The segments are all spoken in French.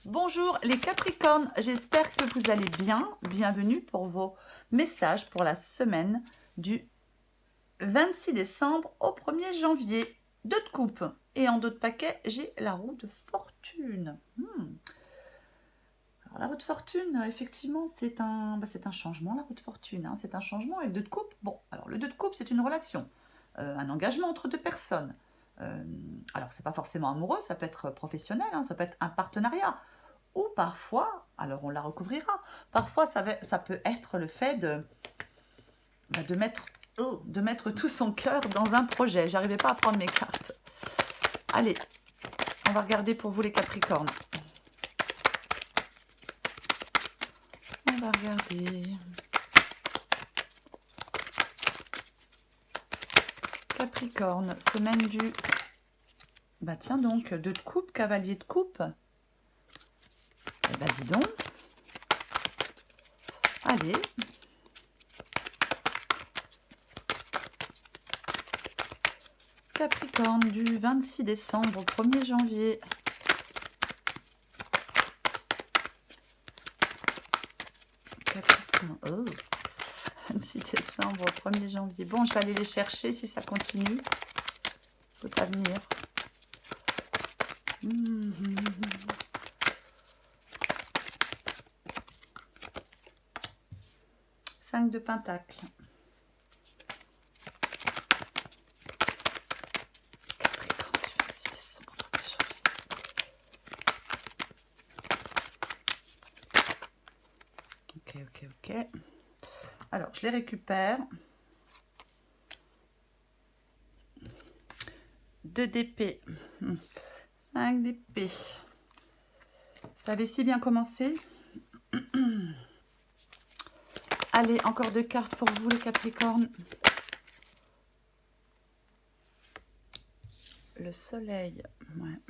Bonjour les Capricornes, j'espère que vous allez bien. Bienvenue pour vos messages pour la semaine du 26 décembre au 1er janvier. 2 de coupe et en 2 de paquet, j'ai la roue de fortune. Alors, la roue de fortune, effectivement, c'est un changement, la roue de fortune. Hein. C'est un changement et le 2 de coupe, bon, alors le 2 de coupe, c'est une relation, un engagement entre deux personnes. Alors, c'est pas forcément amoureux, ça peut être professionnel, hein, ça peut être un partenariat. Ou parfois, alors on la recouvrira, parfois ça peut être le fait de mettre tout son cœur dans un projet. J'arrivais pas à prendre mes cartes. Allez, on va regarder pour vous les Capricornes. On va regarder. Capricorne, semaine du... Bah tiens donc, 2 de coupe, cavalier de coupe. Eh bah dis donc. Allez. Capricorne du 26 décembre au 1er janvier. Capricorne, oh. 26 décembre au 1er janvier. Bon, je vais aller les chercher si ça continue. Je ne peux pas venir. 5 de Pentacle. Capricorne du 26 décembre au 1er janvier. Ok. Alors, je les récupère. 2 d'épée. 5 d'épée. Ça avait si bien commencé. Allez, encore 2 cartes pour vous les Capricornes. Le soleil. Ouais.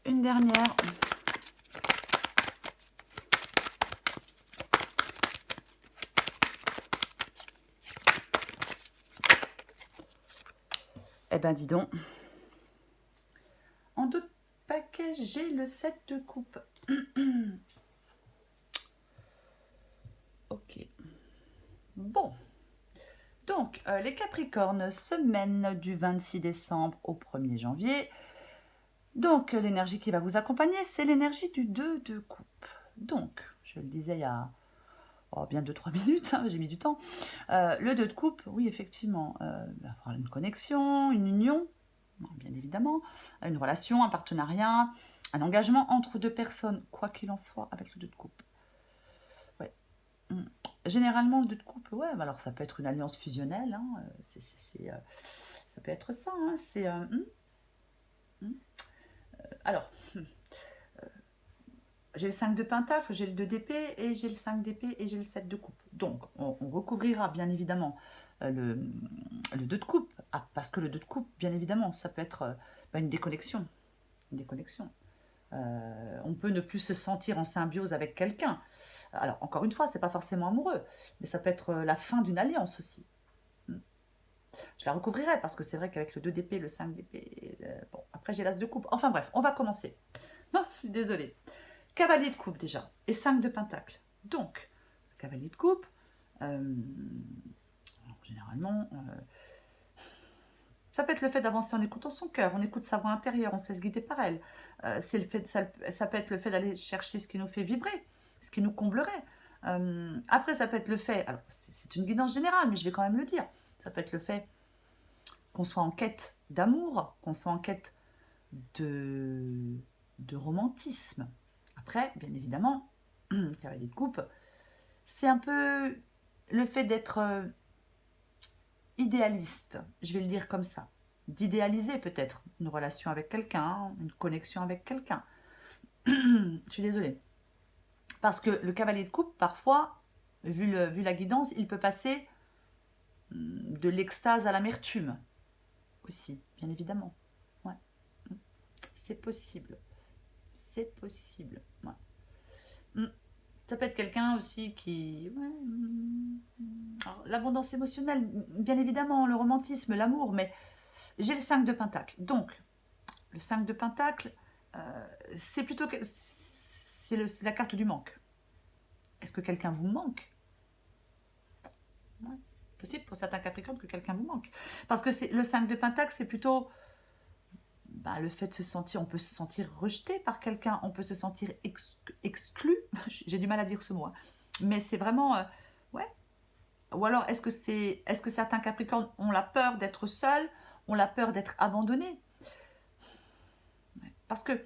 Une dernière. Eh ben dis donc. En 2 paquets, j'ai le 7 de coupe. Ok. Bon. Donc, les Capricornes, semaine du 26 décembre au 1er janvier. Donc, l'énergie qui va vous accompagner, c'est l'énergie du 2 de coupe. Donc, je le disais il y a bien 2-3 minutes, hein, j'ai mis du temps. Le 2 de coupe, oui, effectivement, il va avoir une connexion, une union, bien évidemment, une relation, un partenariat, un engagement entre deux personnes, quoi qu'il en soit, avec le 2 de coupe. Ouais. Généralement, le 2 de coupe, ouais, alors ça peut être une alliance fusionnelle, hein, ça peut être ça, hein, c'est... alors, j'ai le 5 de Pentacle, j'ai le 2 d'épée, et j'ai le 5 d'épée, et j'ai le 7 de coupe. Donc, on recouvrira bien évidemment le 2 de coupe, parce que le 2 de coupe, bien évidemment, ça peut être une déconnexion. Une déconnexion. On peut ne plus se sentir en symbiose avec quelqu'un. Alors, encore une fois, c'est pas forcément amoureux, mais ça peut être la fin d'une alliance aussi. Je la recouvrirai, parce que c'est vrai qu'avec le 2 d'épée, le 5 d'épée... bon, après j'ai l'as de coupe. Enfin bref, on va commencer. Non, je suis désolée. Cavalier de coupe déjà, et 5 de pentacle. Donc, cavalier de coupe, généralement, ça peut être le fait d'avancer en écoutant son cœur, on écoute sa voix intérieure, on se laisse guider par elle. Ça peut être le fait d'aller chercher ce qui nous fait vibrer, ce qui nous comblerait. Après, ça peut être le fait, alors c'est une guidance générale, mais je vais quand même le dire, ça peut être le fait qu'on soit en quête d'amour, qu'on soit en quête de romantisme. Après, bien évidemment, cavalier de coupe, c'est un peu le fait d'être idéaliste, je vais le dire comme ça. D'idéaliser peut-être une relation avec quelqu'un, une connexion avec quelqu'un. Je suis désolée. Parce que le cavalier de coupe, parfois, vu la guidance, il peut passer de l'extase à l'amertume aussi, bien évidemment. Ouais. C'est possible. C'est possible. Ouais. Ça peut être quelqu'un aussi qui... Ouais, l'abondance émotionnelle, bien évidemment, le romantisme, l'amour, mais j'ai le 5 de Pentacle. Donc, le 5 de Pentacle, c'est plutôt que c'est la carte du manque. Est-ce que quelqu'un vous manque? Ouais. Possible pour certains Capricornes que quelqu'un vous manque. Parce que le 5 de Pentacle, c'est plutôt le fait de se sentir, on peut se sentir rejeté par quelqu'un, on peut se sentir exclu. J'ai du mal à dire ce mot, hein. Mais c'est vraiment, ouais. Ou alors, est-ce que certains Capricornes ont la peur d'être seuls, ont la peur d'être abandonnés? Ouais. Parce que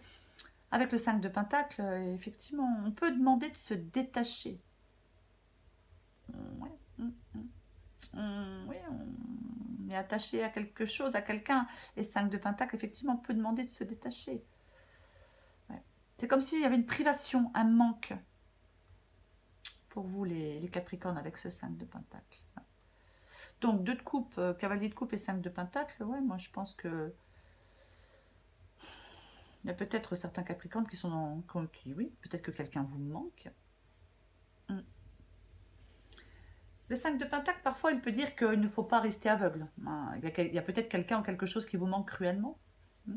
avec le 5 de Pentacle, effectivement, on peut demander de se détacher. Ouais. Oui, on est attaché à quelque chose, à quelqu'un. Et 5 de Pentacle, effectivement, on peut demander de se détacher. Ouais. C'est comme s'il y avait une privation, un manque pour vous, les Capricornes, avec ce 5 de Pentacle. Ouais. Donc, 2 de coupe, cavalier de coupe et 5 de Pentacle, ouais, moi je pense que il y a peut-être certains Capricornes qui sont oui, peut-être que quelqu'un vous manque. Le 5 de Pentacle, parfois, il peut dire qu'il ne faut pas rester aveugle. Il y a peut-être quelqu'un ou quelque chose qui vous manque cruellement. Il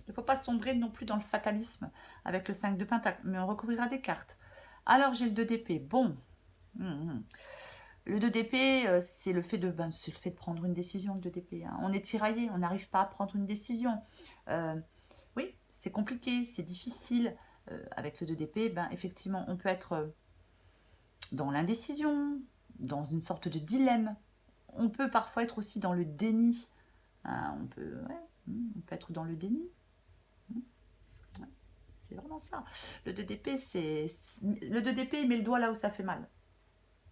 ne faut pas sombrer non plus dans le fatalisme avec le 5 de Pentacle, mais on recouvrira des cartes. Alors, j'ai le 2 d'épée. Bon. Le 2 d'épée, c'est le fait de prendre une décision, le 2 d'épée. Hein. On est tiraillé, on n'arrive pas à prendre une décision. Oui, c'est compliqué, c'est difficile. Avec le 2 d'épée, effectivement, on peut être dans l'indécision, dans une sorte de dilemme. On peut parfois être aussi dans le déni. On peut être dans le déni. Ouais, c'est vraiment ça. Le 2 d'épée, le 2 d'épée, il met le doigt là où ça fait mal.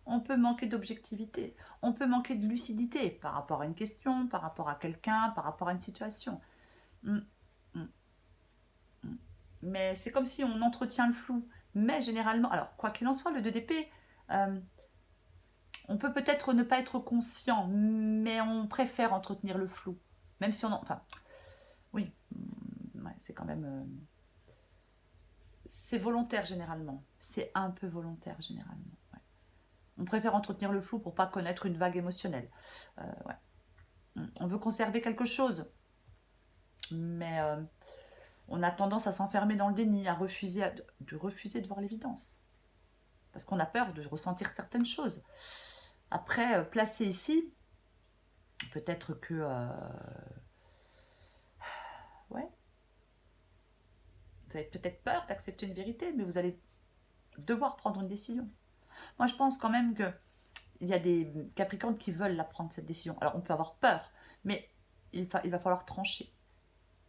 On peut manquer d'objectivité, on peut manquer de lucidité par rapport à une question, par rapport à quelqu'un, par rapport à une situation. Mais c'est comme si on entretient le flou. Mais généralement, alors quoi qu'il en soit, le 2 d'épée, on peut peut-être ne pas être conscient, mais on préfère entretenir le flou. Même si enfin, oui, ouais, c'est quand même... c'est volontaire généralement. C'est un peu volontaire généralement. Ouais. On préfère entretenir le flou pour pas connaître une vague émotionnelle. Ouais. On veut conserver quelque chose, mais on a tendance à s'enfermer dans le déni, à refuser de voir l'évidence. Parce qu'on a peur de ressentir certaines choses. Après, placé ici, peut-être que... ouais. Vous avez peut-être peur d'accepter une vérité, mais vous allez devoir prendre une décision. Moi, je pense quand même que il y a des Capricornes qui veulent la prendre, cette décision. Alors, on peut avoir peur, mais il va falloir trancher.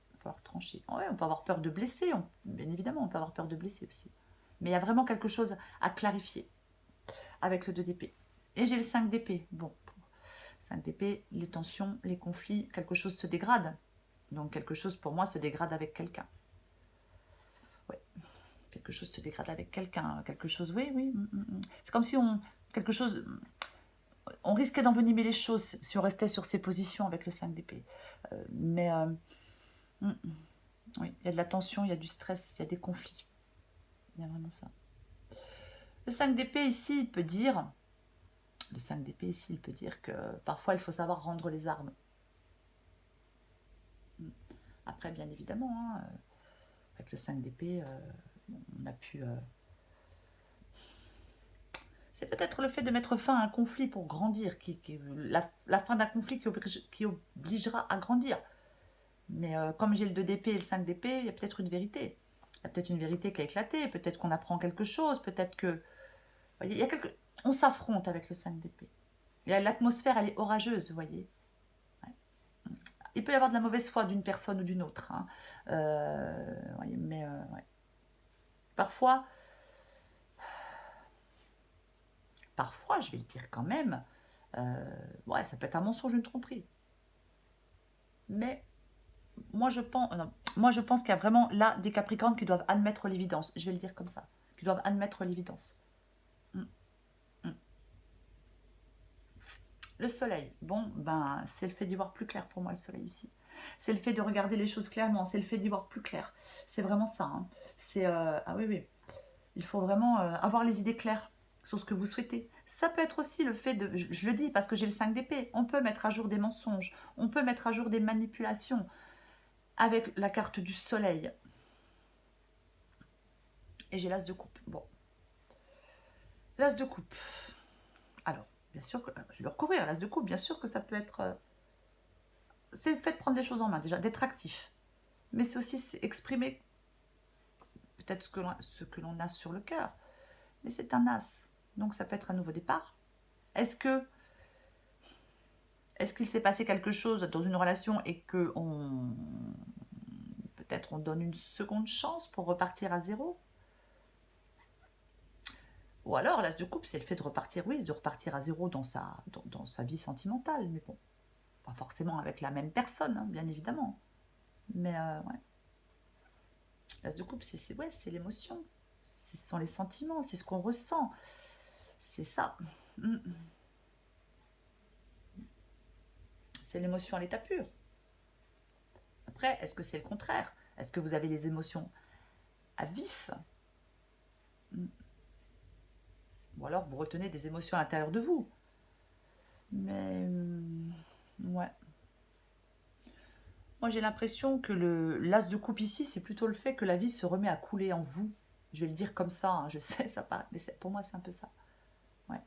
Il va falloir trancher. Ouais, on peut avoir peur de blesser, bien évidemment, on peut avoir peur de blesser aussi. Mais il y a vraiment quelque chose à clarifier avec le 2 d'épée. Et j'ai le 5 d'épée. Bon, 5 d'épée, les tensions, les conflits, quelque chose se dégrade. Donc quelque chose, pour moi, se dégrade avec quelqu'un. Oui, quelque chose se dégrade avec quelqu'un. Quelque chose, oui. C'est comme si quelque chose... On risquait d'envenimer les choses si on restait sur ces positions avec le 5 d'épée. Oui, il y a de la tension, il y a du stress, il y a des conflits. Il y a vraiment ça. Le 5 d'épée ici, il peut dire... Le 5 d'épée ici, il peut dire que parfois, il faut savoir rendre les armes. Après, bien évidemment, avec le 5 d'épée, on a pu... C'est peut-être le fait de mettre fin à un conflit pour grandir, la fin d'un conflit qui obligera à grandir. Mais comme j'ai le 2 d'épée et le 5 d'épée, il y a peut-être une vérité. Il y a peut-être une vérité qui a éclaté, peut-être qu'on apprend quelque chose, peut-être que... Voyez, on s'affronte avec le 5 d'épée. L'atmosphère, elle est orageuse, vous voyez. Ouais. Il peut y avoir de la mauvaise foi d'une personne ou d'une autre. Hein. Voyez, mais ouais. Parfois, je vais le dire quand même, ouais, ça peut être un mensonge, une tromperie. Mais moi, je pense qu'il y a vraiment là des Capricornes qui doivent admettre l'évidence. Je vais le dire comme ça. Qui doivent admettre l'évidence. Le soleil, bon, c'est le fait d'y voir plus clair pour moi, le soleil ici. C'est le fait de regarder les choses clairement, c'est le fait d'y voir plus clair. C'est vraiment ça. Hein. C'est ah oui. Il faut vraiment avoir les idées claires sur ce que vous souhaitez. Ça peut être aussi le fait de, je le dis parce que j'ai le 5 d'épée, on peut mettre à jour des mensonges, on peut mettre à jour des manipulations. avec la carte du soleil. Et j'ai l'as de coupe. Bon. L'as de coupe. Alors, bien sûr que... Je vais le recourir, l'as de coupe. Bien sûr que ça peut être... c'est le fait de prendre les choses en main, déjà, d'être actif. Mais c'est aussi exprimer peut-être ce que l'on a sur le cœur. Mais c'est un as. Donc ça peut être un nouveau départ. Est-ce qu'il s'est passé quelque chose dans une relation et que peut-être on donne une seconde chance pour repartir à zéro? Ou alors l'as de coupe, c'est le fait de repartir, oui, de repartir à zéro dans sa vie sentimentale. Mais bon, pas forcément avec la même personne, hein, bien évidemment. Mais ouais. L'as de coupe, c'est l'émotion. Ce sont les sentiments, c'est ce qu'on ressent. C'est ça. C'est l'émotion à l'état pur. Après, est-ce que c'est le contraire? Est-ce que vous avez des émotions à vif? Ou alors vous retenez des émotions à l'intérieur de vous? Mais ouais. Moi j'ai l'impression que l'as de coupe ici, c'est plutôt le fait que la vie se remet à couler en vous. Je vais le dire comme ça, hein, je sais, ça paraît, mais pour moi c'est un peu ça. Ouais.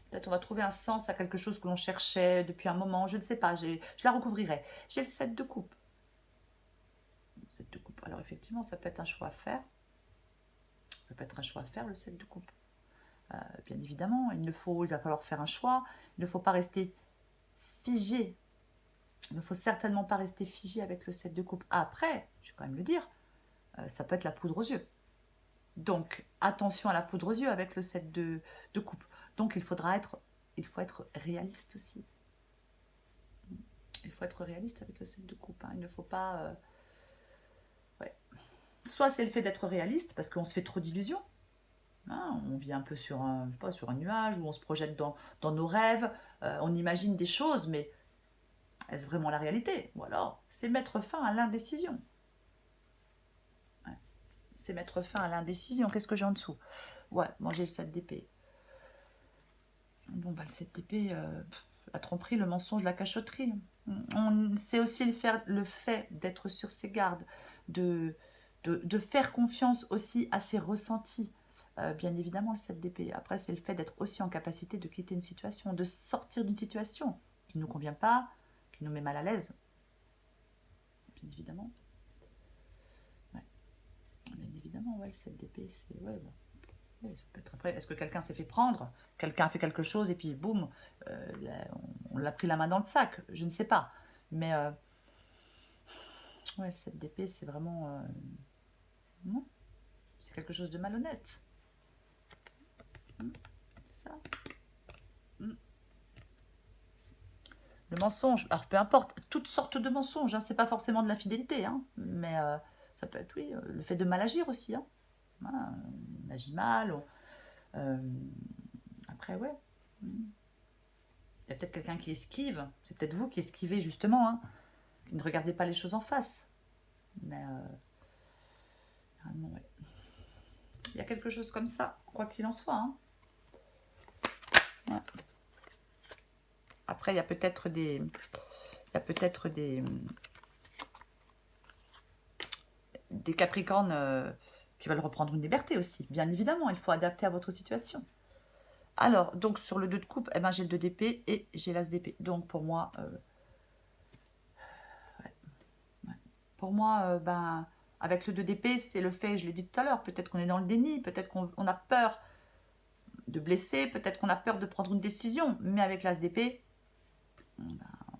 Peut-être on va trouver un sens à quelque chose que l'on cherchait depuis un moment, je ne sais pas, je la recouvrirai. J'ai le 7 de coupe. 7 de coupe. Alors effectivement, ça peut être un choix à faire. Ça peut être un choix à faire, le 7 de coupe. Bien évidemment, il va falloir faire un choix. Il ne faut pas rester figé. Il ne faut certainement pas rester figé avec le 7 de coupe. Après, je vais quand même le dire, ça peut être la poudre aux yeux. Donc, attention à la poudre aux yeux avec le 7 de coupe. Donc, il faut être réaliste aussi. Il faut être réaliste avec le 7 de coupe. Hein. Il ne faut pas... ouais. Soit c'est le fait d'être réaliste, parce qu'on se fait trop d'illusions. Hein, on vit un peu sur un nuage, où on se projette dans nos rêves, on imagine des choses, mais est-ce vraiment la réalité? Ou alors, c'est mettre fin à l'indécision. Ouais. C'est mettre fin à l'indécision. Qu'est-ce que j'ai en dessous? Ouais, manger le 7 d'épée. Bon, bah, le 7 d'épée, la tromperie, le mensonge, la cachotterie. C'est aussi le fait d'être sur ses gardes, de faire confiance aussi à ses ressentis. Bien évidemment, le 7 d'épée. Après, c'est le fait d'être aussi en capacité de quitter une situation, de sortir d'une situation qui ne nous convient pas, qui nous met mal à l'aise. Bien évidemment. Ouais. Bien évidemment, ouais, le 7 d'épée, c'est... Ouais, bon. Oui, ça peut être après. Est-ce que quelqu'un s'est fait prendre? Quelqu'un a fait quelque chose et puis boum, on l'a pris la main dans le sac. Je ne sais pas. Mais ouais, cette d'épée, c'est vraiment... non, c'est quelque chose de malhonnête. C'est ça. Le mensonge, alors peu importe, toutes sortes de mensonges, hein, c'est pas forcément de l'infidélité, hein, mais ça peut être, oui, le fait de mal agir aussi. Hein. Hein, on agit mal, après, ouais. Il y a peut-être quelqu'un qui esquive, c'est peut-être vous qui esquivez justement, hein, qui ne regardez pas les choses en face. Mais ouais. Il y a quelque chose comme ça, quoi qu'il en soit. Hein. Ouais. Après, il y a peut-être des Capricornes qui veulent reprendre une liberté aussi. Bien évidemment, il faut adapter à votre situation. Alors, donc sur le 2 de coupe, eh ben, j'ai le 2 d'épée et j'ai l'as d'épée. Donc pour moi, pour moi, ben, avec le 2 d'épée, c'est le fait, je l'ai dit tout à l'heure, peut-être qu'on est dans le déni, peut-être qu'on a peur de blesser, peut-être qu'on a peur de prendre une décision, mais avec l'as d'épée, ben,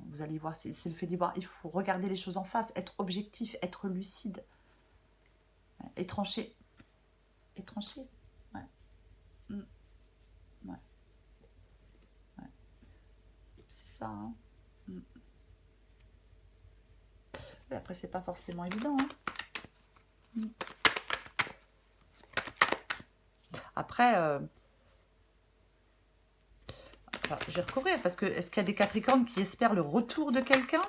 vous allez voir, c'est le fait d'y voir, il faut regarder les choses en face, être objectif, être lucide, et trancher. Et trancher, ouais. Ouais. Ouais. C'est ça, hein. Et après, c'est pas forcément évident, hein. Après, je vais recouvrir parce que est-ce qu'il y a des Capricornes qui espèrent le retour de quelqu'un?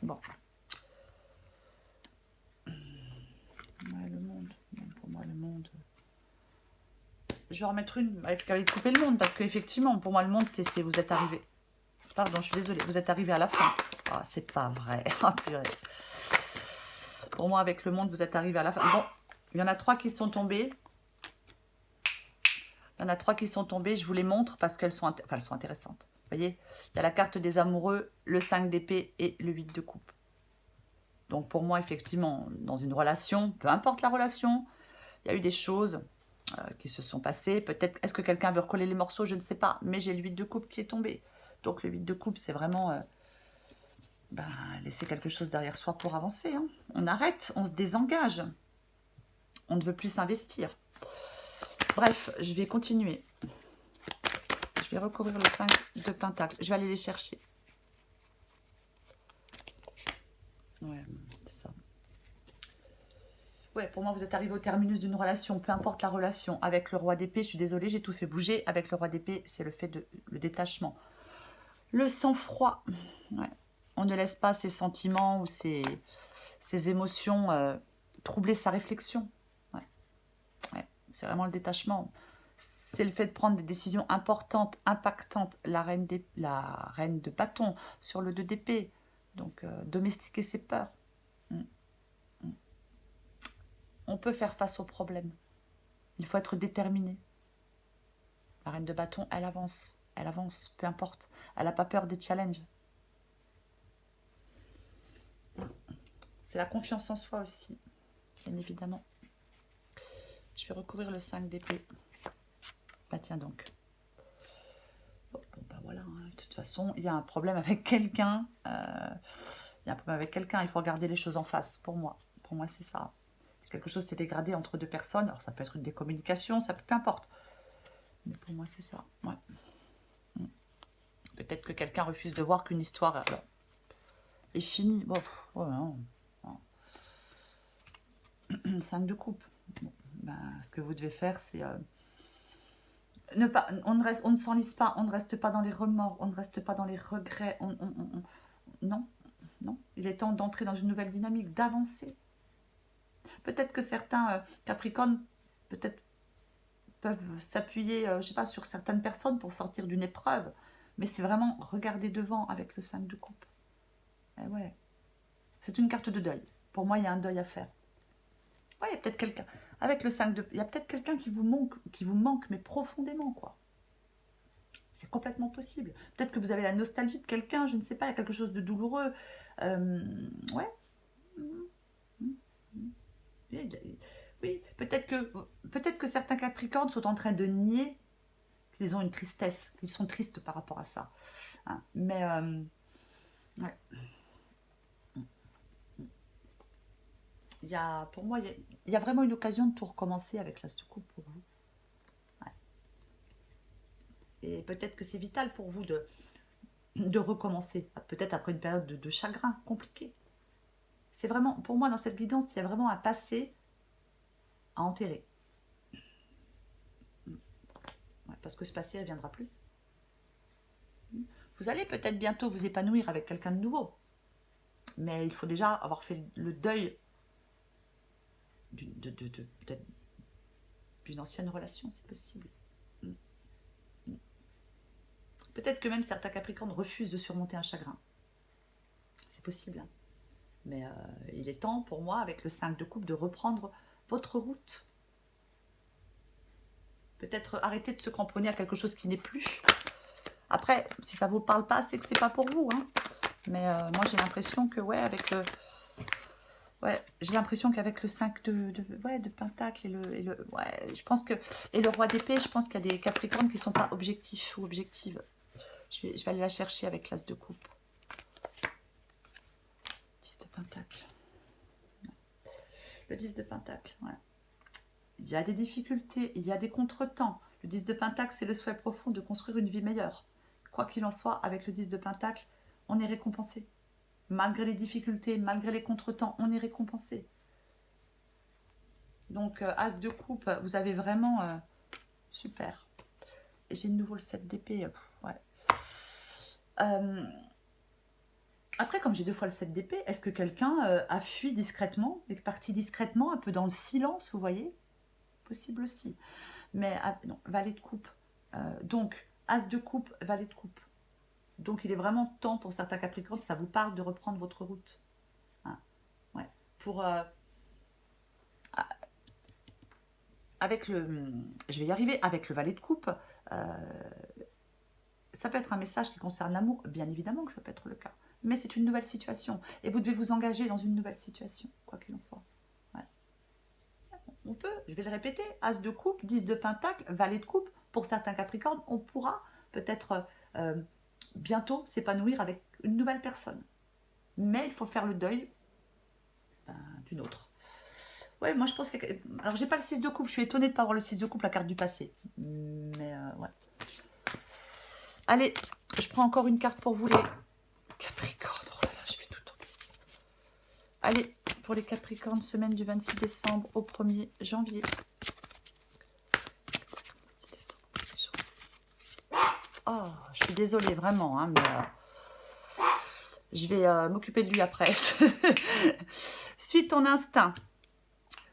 Bon. Ouais, le monde. Bon, pour moi, le monde. Je vais en remettre une avec couper le monde parce qu'effectivement, pour moi, le monde, c'est vous êtes arrivé. Pardon, je suis désolée. Vous êtes arrivé à la fin. Ah, c'est pas vrai. Ah, purée. Pour moi, avec le monde, vous êtes arrivé à la fin. Bon, il y en a 3 qui sont tombés. Il y en a 3 qui sont tombées. Je vous les montre parce qu'elles sont, elles sont intéressantes. Vous voyez, il y a la carte des amoureux, le 5 d'épée et le 8 de coupe. Donc pour moi, effectivement, dans une relation, peu importe la relation, il y a eu des choses qui se sont passées. Peut-être, est-ce que quelqu'un veut recoller les morceaux? Je ne sais pas. Mais j'ai le 8 de coupe qui est tombé. Donc le 8 de coupe, c'est vraiment laisser quelque chose derrière soi pour avancer. Hein. On arrête, on se désengage. On ne veut plus s'investir. Bref, je vais continuer. Je vais recouvrir le 5 de pentacle. Je vais aller les chercher. Ouais, c'est ça. Ouais, pour moi, vous êtes arrivé au terminus d'une relation, peu importe la relation. Avec le roi d'épée, je suis désolée, j'ai tout fait bouger. Avec le roi d'épée, c'est le fait de le détachement. Le sang-froid. Ouais. On ne laisse pas ses sentiments ou ses émotions troubler sa réflexion. Ouais. Ouais. C'est vraiment le détachement. C'est le fait de prendre des décisions importantes, impactantes. La reine de bâton sur le 2 d'épée. Donc, domestiquer ses peurs. On peut faire face aux problèmes. Il faut être déterminé. La reine de bâton, elle avance, peu importe. Elle n'a pas peur des challenges. C'est la confiance en soi aussi, bien évidemment. Je vais recouvrir le 5 d'épée. Bah tiens donc. Bon, bah voilà, hein. De toute façon, il y a un problème avec quelqu'un. Il y a un problème avec quelqu'un, il faut regarder les choses en face, pour moi. Pour moi, c'est ça. Quelque chose s'est dégradé entre 2 personnes. Alors, ça peut être une décommunication, ça peut, peu importe. Mais pour moi, c'est ça. Ouais. Peut-être que quelqu'un refuse de voir qu'une histoire est finie. Bon, oh non. 5 de coupe. Bon, ce que vous devez faire, c'est... on ne s'enlise pas, on ne reste pas dans les remords, on ne reste pas dans les regrets. Non, non. Il est temps d'entrer dans une nouvelle dynamique, d'avancer. Peut-être que certains Capricornes, peut-être peuvent s'appuyer, je sais pas, sur certaines personnes pour sortir d'une épreuve. Mais c'est vraiment regarder devant avec le 5 de coupe. Eh ouais. C'est une carte de deuil. Pour moi, il y a un deuil à faire. Ouais, il y a peut-être quelqu'un. Avec le 5 de... Il y a peut-être quelqu'un qui vous manque, mais profondément, quoi. C'est complètement possible. Peut-être que vous avez la nostalgie de quelqu'un, je ne sais pas, il y a quelque chose de douloureux. Ouais. Oui, peut-être que certains Capricornes sont en train de nier qu'ils ont une tristesse, qu'ils sont tristes par rapport à ça. Hein. Mais, ouais. Pour moi, il y a vraiment une occasion de tout recommencer avec l'As de coupe pour vous. Ouais. Et peut-être que c'est vital pour vous de recommencer, peut-être après une période de chagrin compliqué. C'est vraiment, pour moi, dans cette guidance, il y a vraiment un passé à enterrer. Ouais, parce que ce passé ne reviendra plus. Vous allez peut-être bientôt vous épanouir avec quelqu'un de nouveau. Mais il faut déjà avoir fait le deuil peut-être d'une ancienne relation, c'est possible. Peut-être que même certains Capricornes refusent de surmonter un chagrin. C'est possible. Hein. Mais il est temps pour moi, avec le 5 de coupe, de reprendre votre route. Peut-être arrêter de se cramponner à quelque chose qui n'est plus. Après, si ça ne vous parle pas, c'est que c'est pas pour vous. Hein. Mais moi, j'ai l'impression que, ouais, avec le... Ouais, j'ai l'impression qu'avec le 5 de pentacle ouais, je pense que... Et le roi d'épée, je pense qu'il y a des Capricornes qui ne sont pas objectifs ou objectives. Je vais aller la chercher avec l'as de coupe. 10 de pentacle. Le 10 de pentacle, ouais. Il y a des difficultés, il y a des contretemps. Le 10 de pentacle, c'est le souhait profond de construire une vie meilleure. Quoi qu'il en soit, avec le 10 de pentacle, on est récompensé. Malgré les difficultés, malgré les contretemps, on est récompensé. Donc, as de coupe, vous avez vraiment... super. Et j'ai de nouveau le 7 d'épée. Ouais. Après, comme j'ai 2 fois le 7 d'épée, est-ce que quelqu'un a fui discrètement, est parti discrètement, un peu dans le silence, vous voyez? Possible aussi. Mais non, valet de coupe. Donc, as de coupe, valet de coupe. Donc, il est vraiment temps pour certains Capricornes, ça vous parle de reprendre votre route. Hein, ouais. Pour, avec le, je vais y arriver, avec le valet de coupe, ça peut être un message qui concerne l'amour, bien évidemment que ça peut être le cas. Mais c'est une nouvelle situation. Et vous devez vous engager dans une nouvelle situation, quoi qu'il en soit. Ouais. On peut, je vais le répéter, As de coupe, 10 de pentacle, valet de coupe. Pour certains Capricornes, on pourra peut-être bientôt s'épanouir avec une nouvelle personne. Mais il faut faire le deuil d'une autre. Ouais, moi je pense que... Alors j'ai pas le 6 de coupe, je suis étonnée de ne pas avoir le 6 de coupe, la carte du passé. Mais ouais. Allez, je prends encore une carte pour vous les Capricornes. Oh là là, je vais tout tomber. Allez, pour les Capricornes, semaine du 26 décembre au 1er janvier. Oh, je suis désolée, vraiment, hein, mais je vais m'occuper de lui après. Suis ton instinct.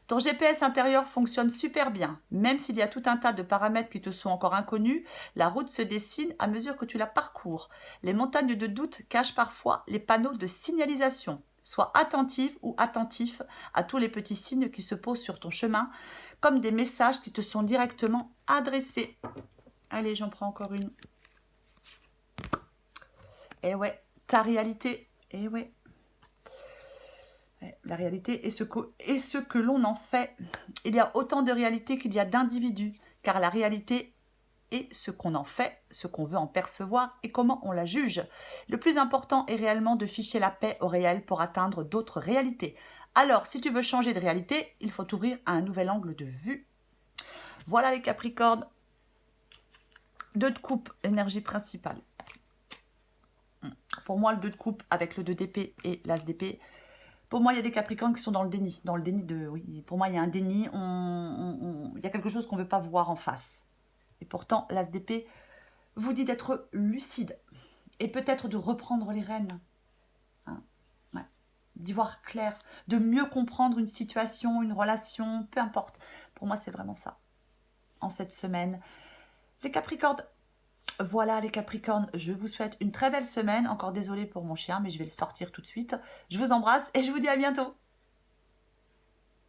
Ton GPS intérieur fonctionne super bien. Même s'il y a tout un tas de paramètres qui te sont encore inconnus, la route se dessine à mesure que tu la parcours. Les montagnes de doute cachent parfois les panneaux de signalisation. Sois attentive ou attentif à tous les petits signes qui se posent sur ton chemin, comme des messages qui te sont directement adressés. Allez, j'en prends encore une. Eh ouais, ta réalité, eh ouais. La réalité est ce que l'on en fait. Il y a autant de réalité qu'il y a d'individus, car la réalité est ce qu'on en fait, ce qu'on veut en percevoir et comment on la juge. Le plus important est réellement de ficher la paix au réel pour atteindre d'autres réalités. Alors, si tu veux changer de réalité, il faut t'ouvrir à un nouvel angle de vue. Voilà les Capricornes. 2 de coupe, énergie principale. Pour moi, le 2 de coupe avec le 2 d'épée et l'as d'épée. Pour moi, il y a des Capricornes qui sont dans le déni. Dans le déni de... Oui, pour moi, il y a un déni. Il y a quelque chose qu'on ne veut pas voir en face. Et pourtant, l'as d'épée vous dit d'être lucide. Et peut-être de reprendre les rênes. Hein, ouais. D'y voir clair. De mieux comprendre une situation, une relation, peu importe. Pour moi, c'est vraiment ça. En cette semaine. Les Capricornes... Voilà les Capricornes, je vous souhaite une très belle semaine. Encore désolée pour mon chien, mais je vais le sortir tout de suite. Je vous embrasse et je vous dis à bientôt.